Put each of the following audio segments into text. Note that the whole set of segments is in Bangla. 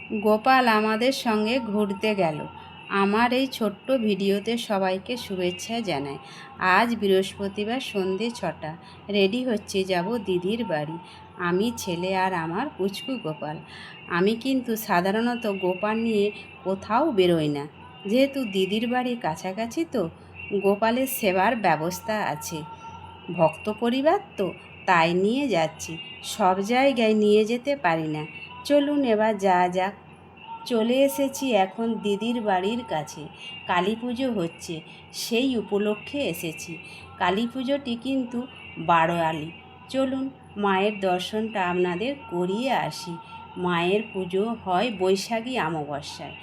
গোপাল আমাদের সঙ্গে ঘুরতে গেল। আমার এই ছোট্ট ভিডিওতে সবাইকে শুভেচ্ছা জানাই। আজ বৃহস্পতিবার সন্ধে 6টা, রেডি হচ্ছে যাব দিদির বাড়ি। আমি, ছেলে আর আমার পুচকু গোপাল। আমি কিন্তু সাধারণত গোপাল নিয়ে কোথাও বেরোই না, যেহেতু দিদির বাড়ি কাছাকাছি, তো গোপালের সেবার ব্যবস্থা আছে। ভক্ত পরিবার তো, তাই নিয়ে যাচ্ছি। সব জায়গায় নিয়ে যেতে পারি না। চলুন এবার যাক। চলে এসেছি এখন দিদির বাড়ির কাছে। কালী পুজো হচ্ছে, সেই উপলক্ষে এসেছি। কালী পুজোটি কিন্তু বারোয়ারি। চলুন মায়ের দর্শনটা আপনাদের করিয়ে আসি। মায়ের পুজো হয় বৈশাখী অমাবস্যায়।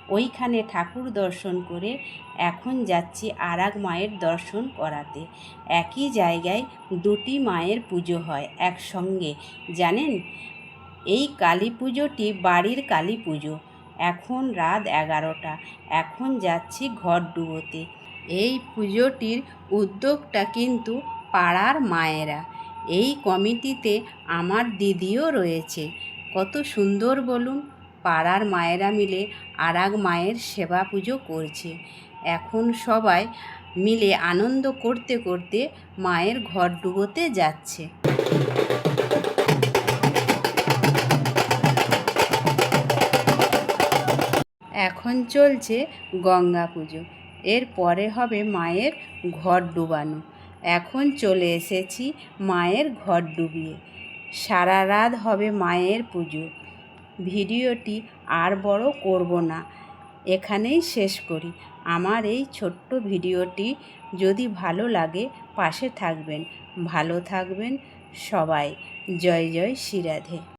ওইখানে ঠাকুর দর্শন করে এখন যাচ্ছি আর এক মায়ের দর্শন করাতে। একই জায়গায় দুটি মায়ের পুজো হয় একসঙ্গে, জানেন? এই কালী পুজোটি বাড়ির কালী পুজো। এখন রাত 11টা। এখন যাচ্ছি ঘট ডুবোতে। এই পুজোটির উদ্যোগটা কিন্তু পাড়ার মায়েরা। এই কমিটিতে আমার দিদিও রয়েছে। কত সুন্দর বলুন, পাড়ার মায়েরা মিলে আর এক মায়ের সেবা পুজো করছে। এখন সবাই মিলে আনন্দ করতে করতে মায়ের ঘট ডুবোতে যাচ্ছে। এখন চলছে গঙ্গা পুজো, এর পরে হবে মায়ের ঘট ডুবানো। এখন চলে এসেছি মায়ের ঘট ডুবিয়ে। সারা রাত হবে মায়ের পুজো। ভিডিওটি আর বড় করব না, এখানেই শেষ করি। আমার এই ছোট্ট ভিডিওটি যদি ভালো লাগে পাশে থাকবেন, ভালো থাকবেন সবাই। জয় জয় শ্রী রাধে।